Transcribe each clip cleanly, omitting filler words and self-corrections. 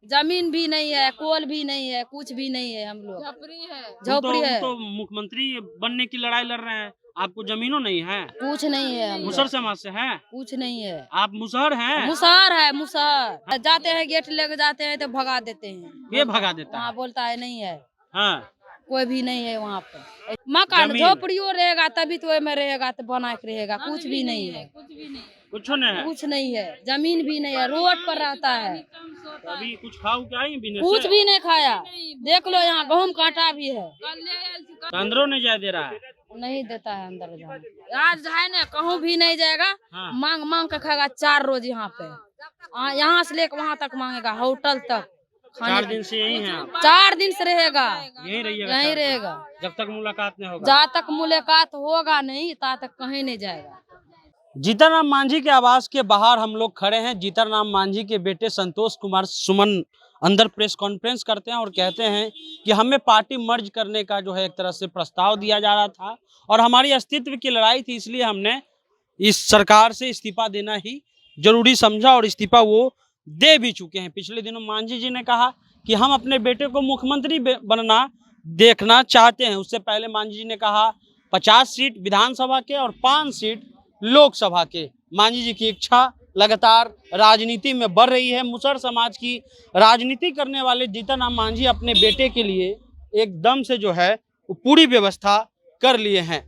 जमीन भी नहीं है, कोल भी नहीं है, कुछ भी नहीं है। हम लोग झोपड़ी है। तो मुख्यमंत्री बनने की लड़ाई लड़ रहे हैं, आपको जमीनों नहीं है? कुछ नहीं है। हम मुसहर लोग समाज से हैं? कुछ नहीं है। आप मुसहर हैं? मुसहर है, मुसहर। जाते हैं गेट लेके जाते हैं तो भगा देते हैं। ये भगा देता वहाँ है? बोलता है नहीं है, हाँ। कोई भी नहीं है वहाँ पे। मकान जमीन? झोपड़ियों रहेगा तभी तो में रहेगा, तो बना के रहेगा। कुछ भी नहीं है, कुछ नहीं है? कुछ नहीं है। जमीन भी नहीं है, रोड पर रहता है। अभी कुछ खाओ क्या ही बिना कुछ से? भी नहीं खाया। देख लो यहाँ गेहूं का आटा भी है। तो अंदरों नहीं जा दे रहा है? नहीं देता है अंदर जाने। आज है ना, कहूँ भी नहीं जाएगा। हाँ। मांग मांग के खाएगा 4 रोज यहाँ पे। यहाँ से लेकर वहाँ तक मांगेगा, होटल तक। 4 दिन से यही हैं आप? 4 दिन से रहेगा, यही रहिएगा? यहीं 4 दिन? रहेगा। जब तक मुलाकात नहीं होगा? जहाँ तक मुलाकात होगा नहीं, ता तक कहीं नहीं जाएगा। जीतनराम मांझी के आवास के बाहर हम लोग खड़े हैं। जीतनराम मांझी के बेटे संतोष कुमार सुमन अंदर प्रेस कॉन्फ्रेंस करते हैं और कहते हैं कि हमें पार्टी मर्ज करने का जो है एक तरह से प्रस्ताव दिया जा रहा था और हमारी अस्तित्व की लड़ाई थी, इसलिए हमने इस सरकार से इस्तीफा देना ही जरूरी समझा और इस्तीफा वो दे भी चुके हैं। पिछले दिनों मांझी जी ने कहा कि हम अपने बेटे को मुख्यमंत्री बनना देखना चाहते हैं। उससे पहले मांझी जी ने कहा 50 सीट विधानसभा के और 5 सीट लोकसभा के। मांझी जी की इच्छा लगातार राजनीति में बढ़ रही है। मुसहर समाज की राजनीति करने वाले जीतनराम मांझी अपने बेटे के लिए एकदम से जो है वो पूरी व्यवस्था कर लिए हैं।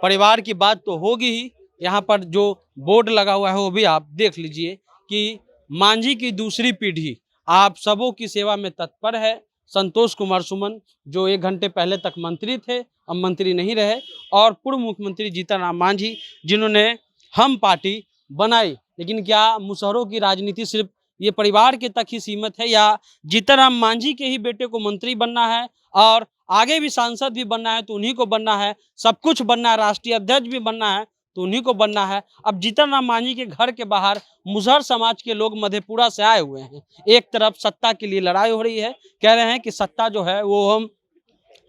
परिवार की बात तो होगी ही, यहाँ पर जो बोर्ड लगा हुआ है वो भी आप देख लीजिए कि मांझी की दूसरी पीढ़ी आप सबों की सेवा में तत्पर है। संतोष कुमार सुमन जो 1 घंटे पहले तक मंत्री थे, अब मंत्री नहीं रहे, और पूर्व मुख्यमंत्री जीतनराम मांझी जिन्होंने हम पार्टी बनाई। लेकिन क्या मुसहरों की राजनीति सिर्फ ये परिवार के तक ही सीमित है या जीतनराम मांझी के ही बेटे को मंत्री बनना है और आगे भी सांसद भी बनना है तो उन्हीं को बनना है, सब कुछ बनना है, राष्ट्रीय अध्यक्ष भी बनना है तो उन्हीं को बनना है। अब जीतनराम मांझी के घर के बाहर मुसहर समाज के लोग मधेपुरा से आए हुए हैं। एक तरफ सत्ता के लिए लड़ाई हो रही है, कह रहे हैं कि सत्ता जो है वो हम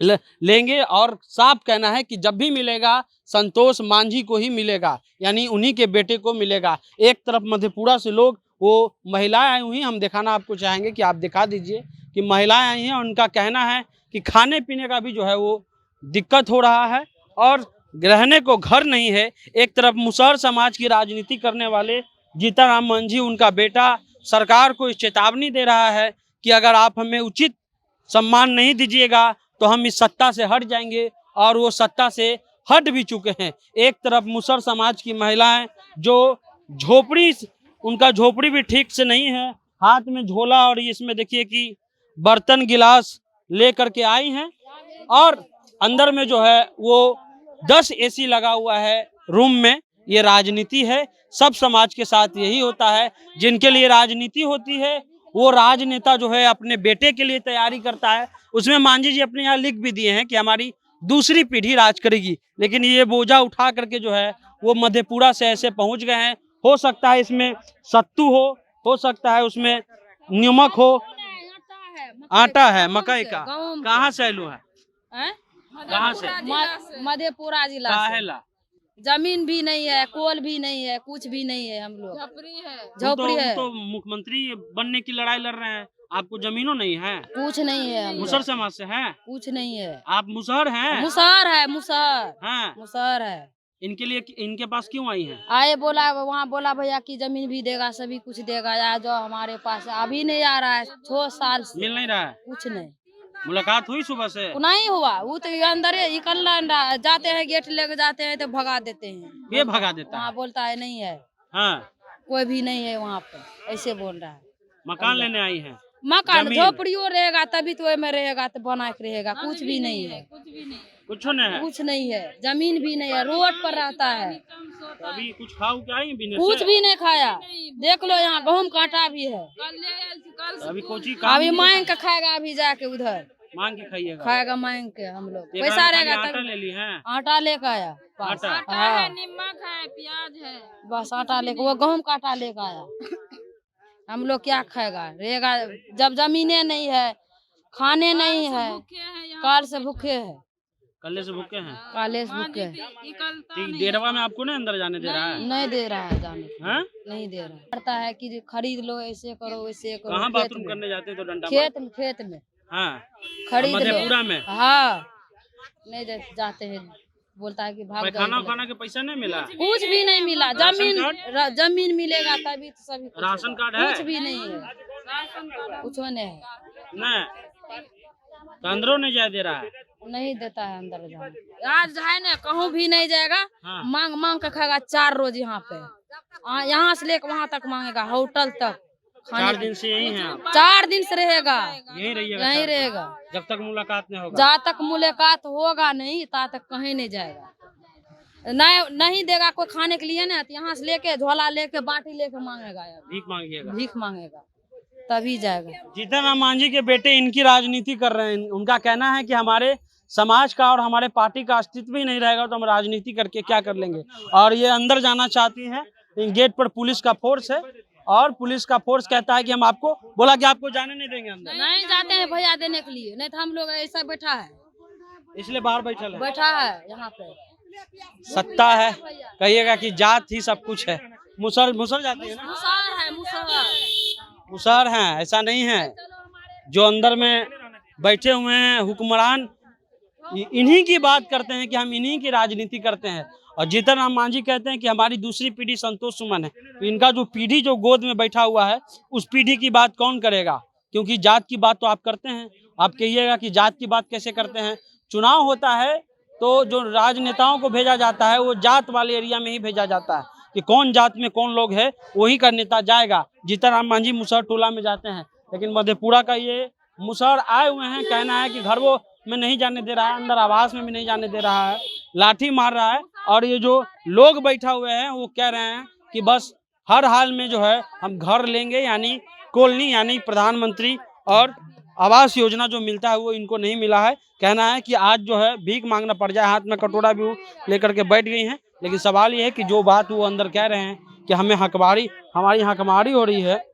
लेंगे और साफ कहना है कि जब भी मिलेगा संतोष मांझी को ही मिलेगा, यानी उन्हीं के बेटे को मिलेगा। एक तरफ मधेपुरा से लोग, वो महिलाएं आई हुई, हम दिखाना आपको चाहेंगे कि आप दिखा दीजिए कि महिलाएं आई हैं। उनका कहना है कि खाने पीने का भी जो है वो दिक्कत हो रहा है और रहने को घर नहीं है। एक तरफ मुसहर समाज की राजनीति करने वाले जीतनराम मांझी, उनका बेटा, सरकार को इस चेतावनी दे रहा है कि अगर आप हमें उचित सम्मान नहीं दीजिएगा तो हम इस सत्ता से हट जाएंगे, और वो सत्ता से हट भी चुके हैं। एक तरफ मुसहर समाज की महिलाएं जो झोपड़ी, उनका झोपड़ी भी ठीक से नहीं है, हाथ में झोला और इसमें देखिए कि बर्तन गिलास ले करके आई हैं, और अंदर में जो है वो 10 एसी लगा हुआ है रूम में। ये राजनीति है, सब समाज के साथ यही होता है। जिनके लिए राजनीति होती है वो राजनेता जो है अपने बेटे के लिए तैयारी करता है। उसमें मांझी जी अपने यहाँ लिख भी दिए हैं कि हमारी दूसरी पीढ़ी राज करेगी, लेकिन ये बोझा उठा करके जो है वो मधेपुरा से ऐसे पहुंच गए हैं। हो सकता है इसमें सत्तू हो सकता है उसमें नमक हो, आटा है मकई का। कहाँ से आलू है? कहाँ से? मधेपुरा जिला से। ला? जमीन भी नहीं है, कोल भी नहीं है, कुछ भी नहीं है। हम लोग झोपड़ी है। तो मुख्यमंत्री बनने की लड़ाई लड़ रहे हैं, आपको जमीनों नहीं है? कुछ नहीं है। हम मुसहर लोग समाज से हैं? कुछ नहीं है। आप मुसहर हैं? मुसहर है, मुसहर। हाँ। मुसहर है। इनके लिए, इनके पास क्यों आई हैं? आए बोला, वहाँ बोला भैया की जमीन भी देगा, सभी कुछ देगा। या जो हमारे पास अभी नहीं आ रहा है, 6 साल से मिल नहीं रहा है? कुछ नहीं। मुलाकात हुई सुबह से? नहीं हुआ। वो तो अंदर निकल जाते हैं, गेट लेके जाते हैं तो भगा देते हैं। ये भगा देता है? वहाँ बोलता है नहीं है, हाँ। कोई भी नहीं है वहाँ पे, ऐसे बोल रहा है। मकान लेने आई हैं? मकान झोपड़ियों रहेगा तभी तो में रहेगा, तो बना के रहेगा। कुछ भी नहीं है, कुछ नहीं है? कुछ नहीं है। जमीन भी नहीं है, रोड पर रहता है। अभी कुछ खाओ क्या ही बिना कुछ से? भी नहीं खाया। देख लो यहाँ गेहूं का आटा भी है। अभी कोची अभी मांग के खाएगा, अभी जाके उधर मांग के खाइएगा? खाएगा मांग के। हम लोग एक पैसा आटा रहेगा आटा तब ले ली है? आटा लेकर आया। आटा हाँ, नमक है, प्याज है, बस आटा लेकर, वो गेहूं का आटा लेकर आया। हम लोग क्या खाएगा, रहेगा जब जमीने नहीं है, खाने नहीं है, काल से भूखे है। कल्ले से भूखे हैं। काले से भूखे निकलता ठीक, डेरवा में आपको नहीं अंदर जाने दे रहा है? नहीं दे रहा है जाने को। हैं? नहीं दे रहा है। पड़ता है कि खरीद लो, ऐसे करो वैसे करो। कहाँ खेत बाथरूम में। करने जाते हैं तो डंडा खेत में हाँ, खरीद लो। मधेपुरा में हाँ, नहीं जाते हैं, बोलता है कि भाग जाओ। खाना के पैसा नहीं मिला? कुछ भी नहीं मिला। जमीन मिलेगा तभी तो सभी कुछ राशन होगा। कार्ड है? कुछ भी नहीं है, कुछ नहीं है। नहीं, तो अंदरों नहीं जा दे रहा है? नहीं देता है अंदर जाने। आज है ना, कहूँ भी नहीं जाएगा। हाँ। मांग मांग के खाएगा 4 रोज यहाँ पे। यहाँ से लेकर वहाँ तक मांगेगा, होटल तक। 4 दिन से यही हैं आप? 4 दिन से रहेगा, यही रहिएगा? यहीं रहेगा जब तक मुलाकात नहीं होगा? जहाँ तक मुलाकात होगा नहीं ता तक कहीं नहीं जाएगा। नहीं देगा कोई खाने के लिए ना, तो यहाँ से लेके झोला लेके बाटी लेके मांगेगा, भीख मांगिएगा? भीख मांगेगा तभी जाएगा। जीतन राम मांझी के बेटे इनकी राजनीति कर रहे हैं। उनका कहना है कि हमारे समाज का और हमारे पार्टी का अस्तित्व ही नहीं रहेगा तो हम राजनीति करके क्या कर लेंगे। और ये अंदर जाना चाहती हैं। गेट पर पुलिस का फोर्स है और पुलिस का फोर्स कहता है कि हम आपको बोला कि आपको जाने नहीं देंगे अंदर। नहीं जाते हैं भैया देने के लिए, नहीं तो हम लोग ऐसा बैठा है, इसलिए बाहर बैठा है यहाँ पे। सत्ता है, कहिएगा कि जात ही सब कुछ है। मुसर जाती है ना? मुसहर हैं, ऐसा नहीं है। जो अंदर में बैठे हुए हैं हुक्मरान, इन्हीं की बात करते हैं कि हम इन्हीं की राजनीति करते हैं। और जीतन राम मांझी कहते हैं कि हमारी दूसरी पीढ़ी संतोष सुमन है। तो इनका जो पीढ़ी जो गोद में बैठा हुआ है, उस पीढ़ी की बात कौन करेगा? क्योंकि जात की बात तो आप करते हैं। आप कहिएगा कि जात की बात कैसे करते हैं? चुनाव होता है तो जो राजनेताओं को भेजा जाता है वो जात वाले एरिया में ही भेजा जाता है कि कौन जात में कौन लोग है, वही का नेता जाएगा। जीतन राम मांझी मुसहर टोला में जाते हैं, लेकिन मधेपुरा का ये मुसहर आए हुए हैं। कहना है कि घरों में नहीं जाने दे रहा है, अंदर आवास में भी नहीं जाने दे रहा है, लाठी मार रहा है। और ये जो लोग बैठा हुए हैं वो कह रहे हैं कि बस हर हाल में जो है हम घर लेंगे, यानी कॉलोनी, यानी प्रधानमंत्री और आवास योजना जो मिलता है वो इनको नहीं मिला है। कहना है कि आज जो है भीख मांगना पड़ जाए। हाथ में कटोरा भी वो लेकर के बैठ गई हैं। लेकिन सवाल ये है कि जो बात वो अंदर कह रहे हैं कि हमें हकमारी, हमारी हकमारी हो रही है,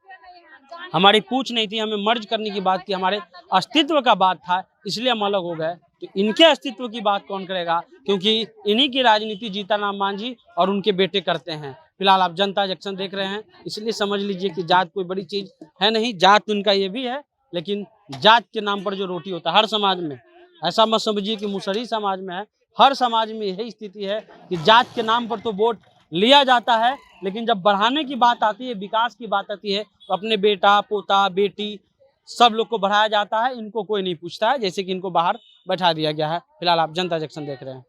हमारी पूछ नहीं थी, हमें मर्ज करने की बात थी, हमारे अस्तित्व का बात था, इसलिए हम अलग हो गए। तो इनके अस्तित्व की बात कौन करेगा? क्योंकि इन्हीं की राजनीति जीतन राम मांझी और उनके बेटे करते हैं। फिलहाल आप जनता जंक्शन देख रहे हैं, इसलिए समझ लीजिए कि जात कोई बड़ी चीज है नहीं। जात उनका ये भी है, लेकिन जात के नाम पर जो रोटी होता है हर समाज में, ऐसा मत समझिए कि मुसहरी समाज में है, हर समाज में यही स्थिति है कि जात के नाम पर तो वोट लिया जाता है, लेकिन जब बढ़ाने की बात आती है, विकास की बात आती है, तो अपने बेटा, पोता, बेटी सब लोग को बढ़ाया जाता है। इनको कोई नहीं पूछता है, जैसे कि इनको बाहर बैठा दिया गया है। फिलहाल आप जनता जंक्शन देख रहे हैं।